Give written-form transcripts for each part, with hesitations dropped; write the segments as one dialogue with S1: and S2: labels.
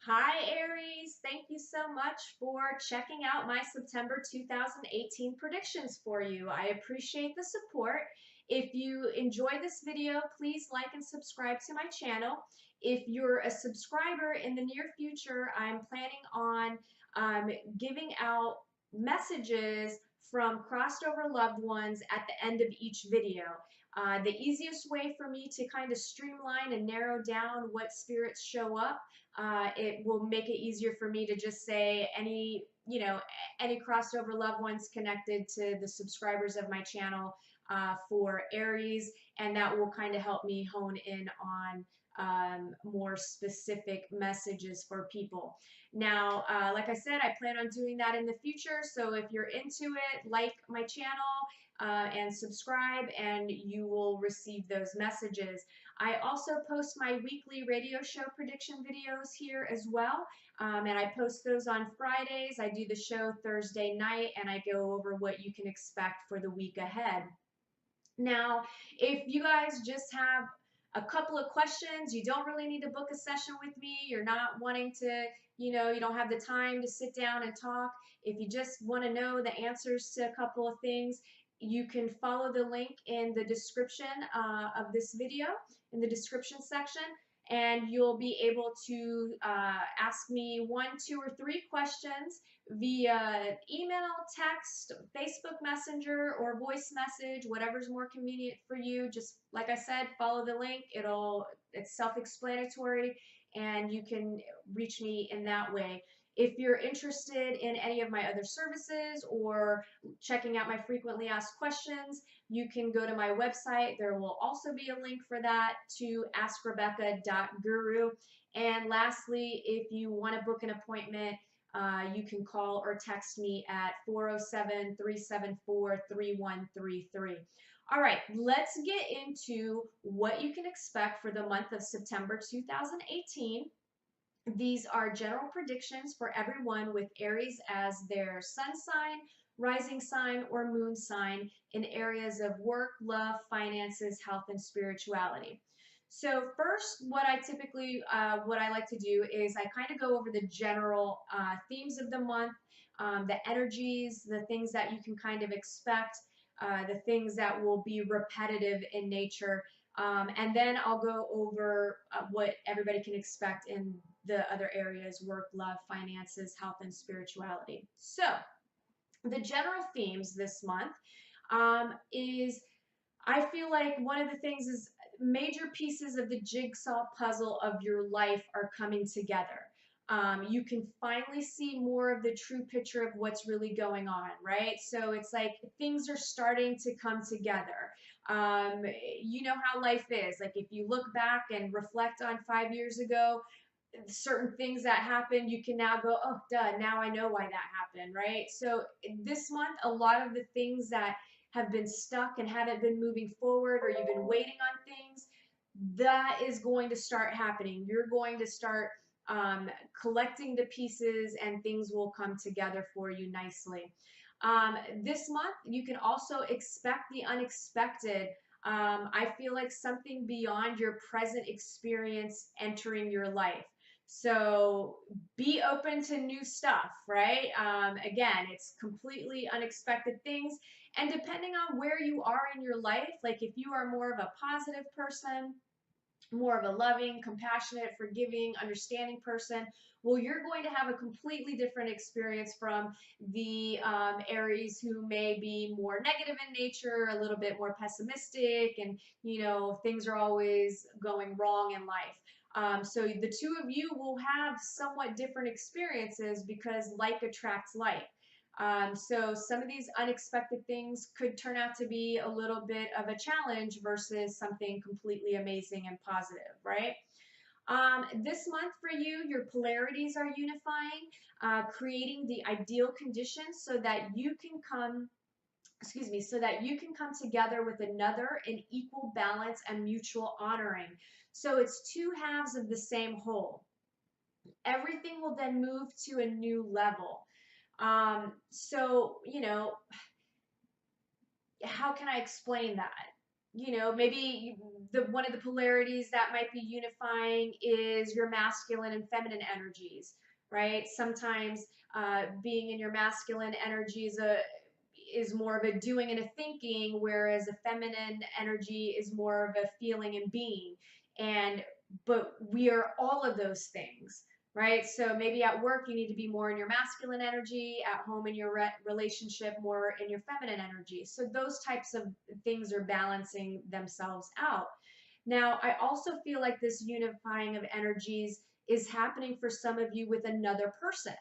S1: Hi, Aries. Thank you so much for checking out my September 2018 predictions for you. I appreciate the support. If you enjoyed this video, please like and subscribe to my channel. If you're a subscriber in the near future, I'm planning on giving out messages from crossed over loved ones at the end of each video. The easiest way for me to kind of streamline and narrow down what spirits show up, it will make it easier for me to just say any crossover loved ones connected to the subscribers of my channel for Aries, and that will kind of help me hone in on more specific messages for people. Now, like I said, I plan on doing that in the future, so if you're into it, like my channel and subscribe, and you will receive those messages. I also post my weekly radio show prediction videos here as well, and I post those on Fridays. I do the show Thursday night, and I go over what you can expect for the week ahead. Now, if you guys just have a couple of questions, you don't really need to book a session with me, you're not wanting to, you don't have the time to sit down and talk. If you just want to know the answers to a couple of things, you can follow the link in the description of this video, in the description section, and you'll be able to ask me 1, 2, or 3 questions via email, text, Facebook Messenger, or voice message, whatever's more convenient for you. Just like I said, follow the link. It's self-explanatory, and you can reach me in that way. If you're interested in any of my other services or checking out my frequently asked questions, you can go to my website. There will also be a link for that to AskRebecca.guru. And lastly, if you want to book an appointment, you can call or text me at 407-374-3133. All right, let's get into what you can expect for the month of September 2018. These are general predictions for everyone with Aries as their sun sign, rising sign, or moon sign in areas of work, love, finances, health, and spirituality. So first, what I like to do is I kind of go over the general themes of the month, the energies, the things that you can kind of expect, the things that will be repetitive in nature, and then I'll go over what everybody can expect in the other areas: work, love, finances, health, and spirituality. So the general themes this month is, I feel like one of the things is major pieces of the jigsaw puzzle of your life are coming together. You can finally see more of the true picture of what's really going on, right? So it's like things are starting to come together. You know how life is. Like if you look back and reflect on 5 years ago, certain things that happened, you can now go, oh, duh, now I know why that happened, right? So this month, a lot of the things that have been stuck and haven't been moving forward, or you've been waiting on things, that is going to start happening. You're going to start collecting the pieces, and things will come together for you nicely. This month, you can also expect the unexpected. I feel like something beyond your present experience entering your life. So be open to new stuff, right? Again, it's completely unexpected things. And depending on where you are in your life, like if you are more of a positive person, more of a loving, compassionate, forgiving, understanding person, well, you're going to have a completely different experience from the Aries who may be more negative in nature, a little bit more pessimistic, and things are always going wrong in life. So the two of you will have somewhat different experiences because like attracts like. So some of these unexpected things could turn out to be a little bit of a challenge versus something completely amazing and positive, right? This month for you, your polarities are unifying, creating the ideal conditions so that you can come together with another in equal balance and mutual honoring. So it's two halves of the same whole. Everything will then move to a new level. So, how can I explain that? maybe one of the polarities that might be unifying is your masculine and feminine energies, right? Sometimes being in your masculine energy is more of a doing and a thinking, whereas a feminine energy is more of a feeling and being. But we are all of those things, right? So maybe at work you need to be more in your masculine energy, at home in your relationship more in your feminine energy. So those types of things are balancing themselves out. Now, I also feel like this unifying of energies is happening for some of you with another person.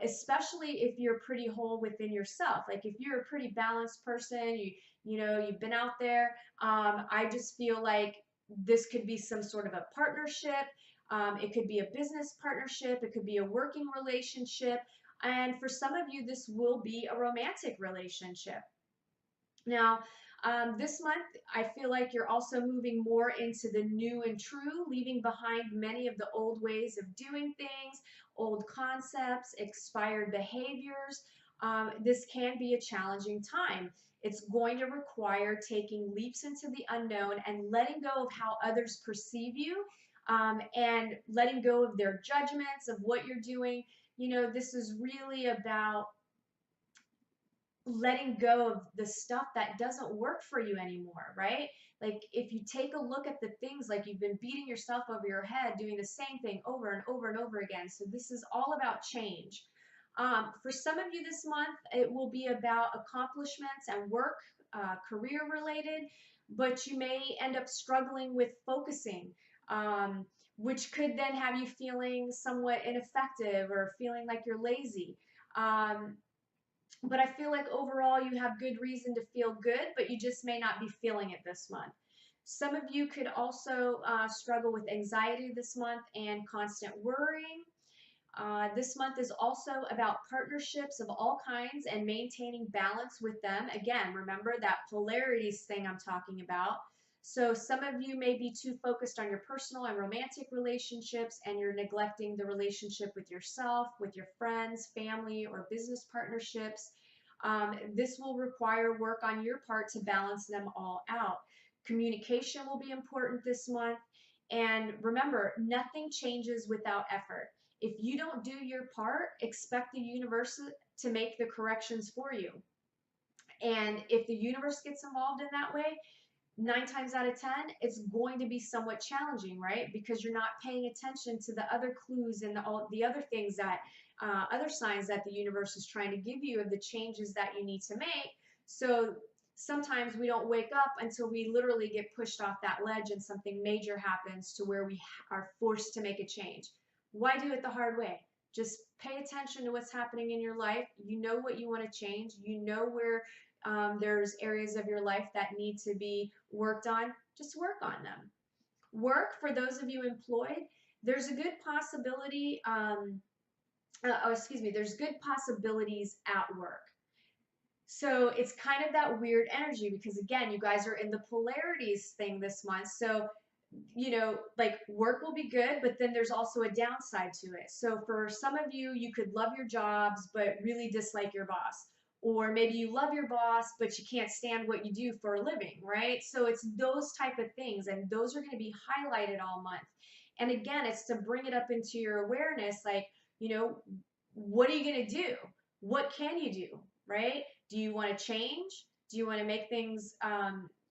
S1: Especially if you're pretty whole within yourself. Like if you're a pretty balanced person, you've been out there. I just feel like this could be some sort of a partnership. It could be a business partnership. It could be a working relationship. And for some of you, this will be a romantic relationship. Now, this month, I feel like you're also moving more into the new and true, leaving behind many of the old ways of doing things, old concepts, expired behaviors. This can be a challenging time. It's going to require taking leaps into the unknown and letting go of how others perceive you, and letting go of their judgments of what you're doing. This is really about letting go of the stuff that doesn't work for you anymore, right? Like if you take a look at the things, like you've been beating yourself over your head doing the same thing over and over and over again. So this is all about change. For some of you this month, it will be about accomplishments and work, career related, but you may end up struggling with focusing, which could then have you feeling somewhat ineffective or feeling like you're lazy. But I feel like overall you have good reason to feel good, but you just may not be feeling it this month. Some of you could also struggle with anxiety this month and constant worrying. This month is also about partnerships of all kinds and maintaining balance with them. Again, remember that polarities thing I'm talking about. So some of you may be too focused on your personal and romantic relationships, and you're neglecting the relationship with yourself, with your friends, family, or business partnerships. This will require work on your part to balance them all out. Communication will be important this month. And remember, nothing changes without effort. If you don't do your part, expect the universe to make the corrections for you. And if the universe gets involved in that way, 9 times out of 10, it's going to be somewhat challenging, right? Because you're not paying attention to the other clues and all the other things that, other signs that the universe is trying to give you of the changes that you need to make. So sometimes we don't wake up until we literally get pushed off that ledge and something major happens to where we are forced to make a change. Why do it the hard way? Just pay attention to what's happening in your life. You know what you want to change. You know where there's areas of your life that need to be worked on. Just work on them. Work, for those of you employed, there's a good possibility, there's good possibilities at work. So it's kind of that weird energy because, again, you guys are in the polarities thing this month. So, like work will be good, but then there's also a downside to it. So for some of you, you could love your jobs, but really dislike your boss. Or maybe you love your boss, but you can't stand what you do for a living, right? So it's those type of things, and those are going to be highlighted all month. And again, it's to bring it up into your awareness, like, what are you going to do? What can you do, right? Do you want to change? Do you want to make things,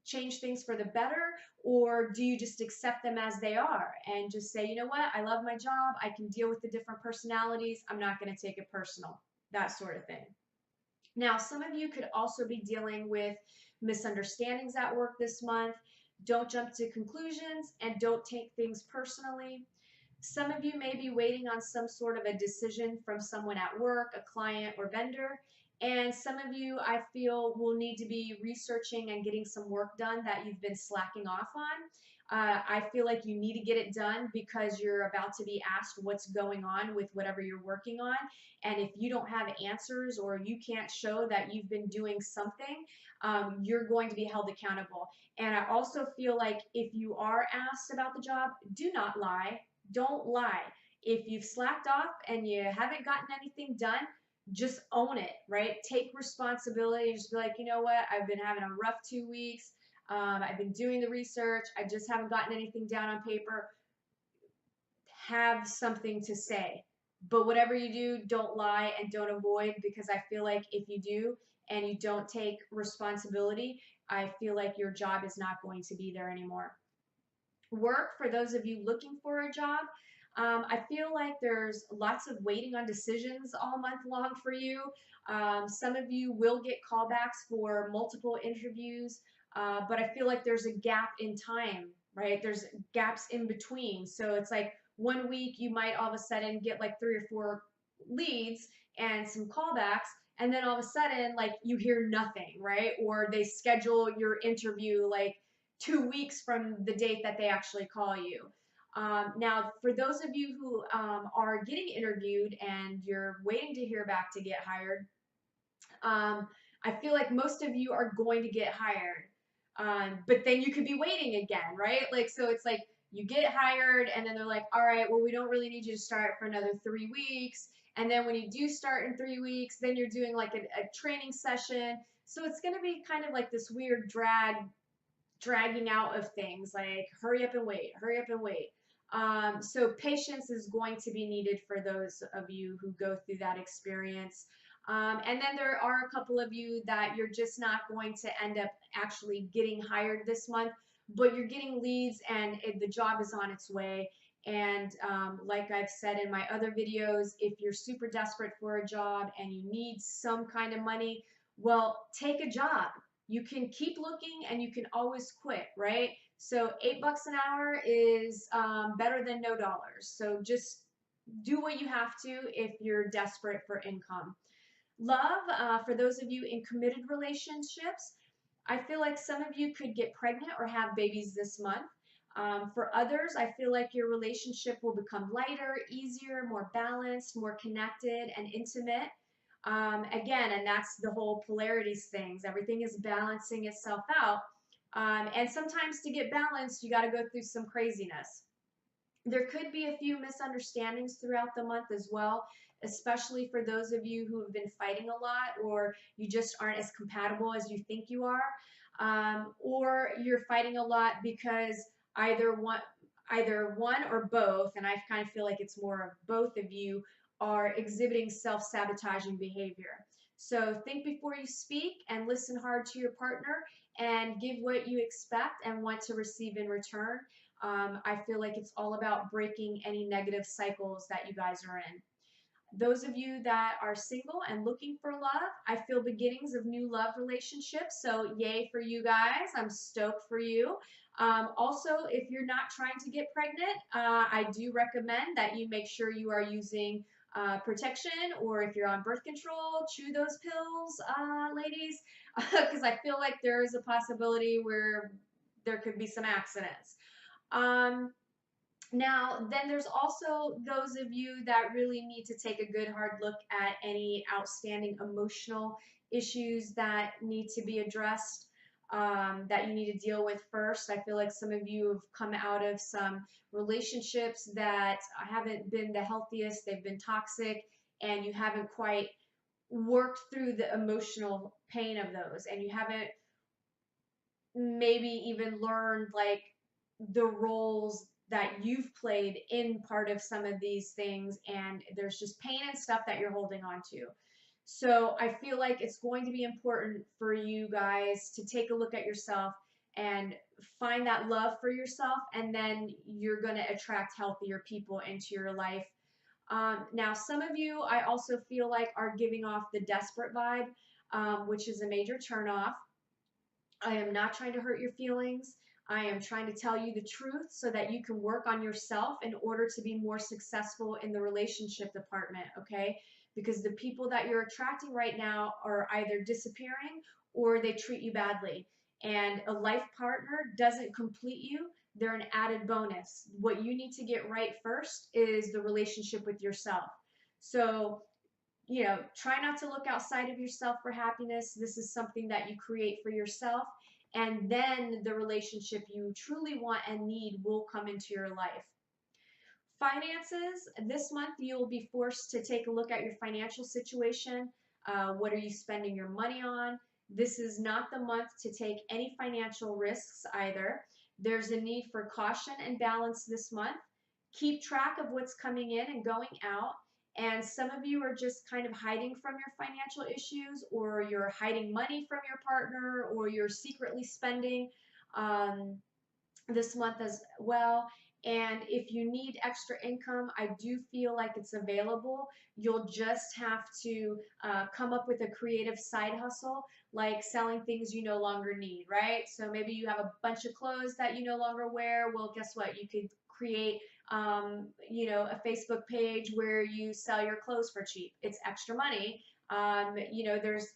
S1: change things for the better? Or do you just accept them as they are and just say, you know what, I love my job. I can deal with the different personalities. I'm not going to take it personal, that sort of thing. Now, some of you could also be dealing with misunderstandings at work this month. Don't jump to conclusions and don't take things personally. Some of you may be waiting on some sort of a decision from someone at work, a client or vendor. And some of you, I feel, will need to be researching and getting some work done that you've been slacking off on. I feel like you need to get it done because you're about to be asked what's going on with whatever you're working on. And if you don't have answers or you can't show that you've been doing something, you're going to be held accountable. And I also feel like if you are asked about the job, do not lie. Don't lie. If you've slacked off and you haven't gotten anything done, just own it, right? Take responsibility and just be like, you know what? I've been having a rough 2 weeks. I've been doing the research. I just haven't gotten anything down on paper. Have something to say. But whatever you do, don't lie and don't avoid, because I feel like if you do and you don't take responsibility, I feel like your job is not going to be there anymore. Work, for those of you looking for a job, I feel like there's lots of waiting on decisions all month long for you. Some of you will get callbacks for multiple interviews, but I feel like there's a gap in time, right? There's gaps in between. So it's like 1 week you might all of a sudden get like 3 or 4 leads and some callbacks, and then all of a sudden like you hear nothing, right? Or they schedule your interview like 2 weeks from the date that they actually call you. Now, for those of you who are getting interviewed and you're waiting to hear back to get hired, I feel like most of you are going to get hired. But then you could be waiting again, right? Like, so it's like you get hired and then they're like, all right, well, we don't really need you to start for another 3 weeks. And then when you do start in 3 weeks, then you're doing like a training session. So it's going to be kind of like this weird dragging out of things, like hurry up and wait, hurry up and wait. So patience is going to be needed for those of you who go through that experience. And then there are a couple of you that you're just not going to end up actually getting hired this month, but you're getting leads and the job is on its way. And like I've said in my other videos, if you're super desperate for a job and you need some kind of money, well, take a job. You can keep looking and you can always quit, right? So $8 an hour is better than no dollars. So just do what you have to if you're desperate for income. Love, for those of you in committed relationships, I feel like some of you could get pregnant or have babies this month. For others, I feel like your relationship will become lighter, easier, more balanced, more connected, and intimate. Again, and that's the whole polarities things. Everything is balancing itself out. And sometimes to get balanced, you got to go through some craziness. There could be a few misunderstandings throughout the month as well, especially for those of you who have been fighting a lot, or you just aren't as compatible as you think you are, or you're fighting a lot because either one or both, and I kind of feel like it's more of both of you, are exhibiting self-sabotaging behavior. So think before you speak and listen hard to your partner and give what you expect and want to receive in return. I feel like it's all about breaking any negative cycles that you guys are in. Those of you that are single and looking for love, I feel beginnings of new love relationships. So yay for you guys. I'm stoked for you. Also, if you're not trying to get pregnant, I do recommend that you make sure you are using protection, or if you're on birth control, chew those pills, ladies, because I feel like there is a possibility where there could be some accidents. Now, then there's also those of you that really need to take a good hard look at any outstanding emotional issues that need to be addressed, that you need to deal with first. I feel like some of you have come out of some relationships that haven't been the healthiest, they've been toxic, and you haven't quite worked through the emotional pain of those, and you haven't maybe even learned like the roles that you've played in part of some of these things, and there's just pain and stuff that you're holding on to. So I feel like it's going to be important for you guys to take a look at yourself and find that love for yourself, and then you're going to attract healthier people into your life. Now, some of you I also feel like are giving off the desperate vibe, which is a major turnoff. I am not trying to hurt your feelings. I am trying to tell you the truth so that you can work on yourself in order to be more successful in the relationship department, okay? Because the people that you're attracting right now are either disappearing or they treat you badly. And a life partner doesn't complete you, they're an added bonus. What you need to get right first is the relationship with yourself. So, try not to look outside of yourself for happiness. This is something that you create for yourself. And then the relationship you truly want and need will come into your life. Finances, this month you'll be forced to take a look at your financial situation. What are you spending your money on? This is not the month to take any financial risks either. There's a need for caution and balance this month. Keep track of what's coming in and going out. And some of you are just kind of hiding from your financial issues, or you're hiding money from your partner, or you're secretly spending this month as well. And if you need extra income, I do feel like it's available. You'll just have to come up with a creative side hustle, like selling things you no longer need, right? So maybe you have a bunch of clothes that you no longer wear. Well, guess what? You could create, a Facebook page where you sell your clothes for cheap. It's extra money. There's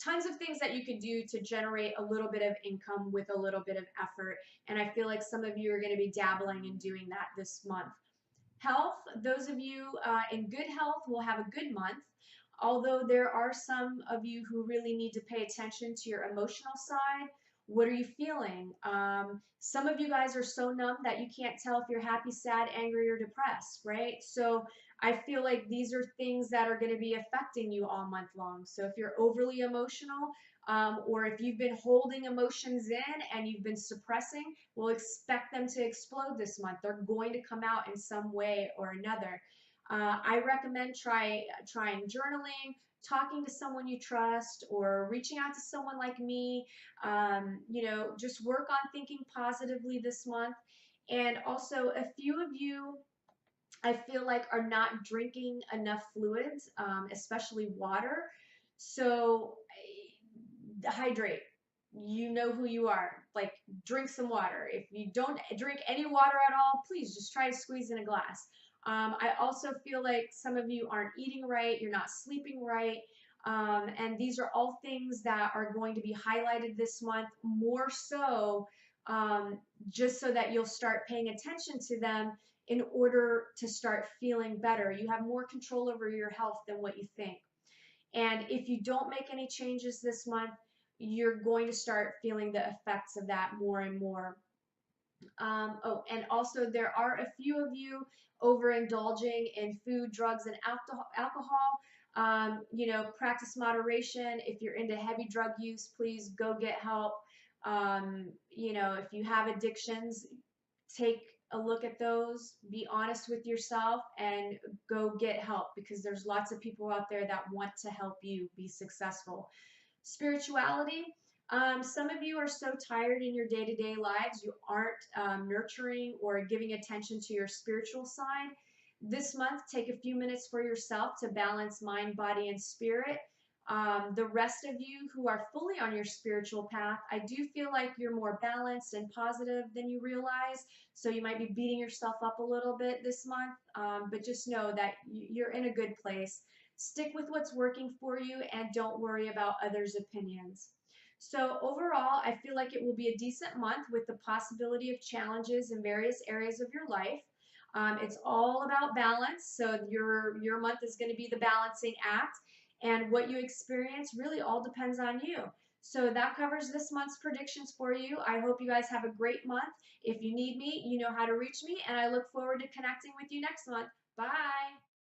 S1: tons of things that you could do to generate a little bit of income with a little bit of effort. And I feel like some of you are going to be dabbling in doing that this month. Health, those of you in good health will have a good month. Although there are some of you who really need to pay attention to your emotional side. What are you feeling? Some of you guys are so numb that you can't tell if you're happy, sad, angry, or depressed, right? So I feel like these are things that are going to be affecting you all month long. So if you're overly emotional, or if you've been holding emotions in and you've been suppressing, we'll expect them to explode this month. They're going to come out in some way or another. I recommend trying journaling, talking to someone you trust, or reaching out to someone like me. Just work on thinking positively this month. And also, a few of you, I feel like, are not drinking enough fluids, especially water. So hydrate. You know who you are. Like, drink some water. If you don't drink any water at all, please just try to squeeze in a glass. I also feel like some of you aren't eating right, you're not sleeping right. And these are all things that are going to be highlighted this month more so, just so that you'll start paying attention to them in order to start feeling better. You have more control over your health than what you think. And if you don't make any changes this month, you're going to start feeling the effects of that more and more. And also there are a few of you overindulging in food, drugs, and alcohol. Practice moderation. If you're into heavy drug use, please go get help. If you have addictions, take a look at those, be honest with yourself, and go get help, because there's lots of people out there that want to help you be successful. Spirituality. Some of you are so tired in your day-to-day lives, you aren't nurturing or giving attention to your spiritual side. This month, take a few minutes for yourself to balance mind, body, and spirit. The rest of you who are fully on your spiritual path, I do feel like you're more balanced and positive than you realize. So you might be beating yourself up a little bit this month, but just know that you're in a good place. Stick with what's working for you and don't worry about others' opinions. So overall, I feel like it will be a decent month with the possibility of challenges in various areas of your life. It's all about balance. So your month is going to be the balancing act, and what you experience really all depends on you. So that covers this month's predictions for you. I hope you guys have a great month. If you need me, you know how to reach me, and I look forward to connecting with you next month. Bye.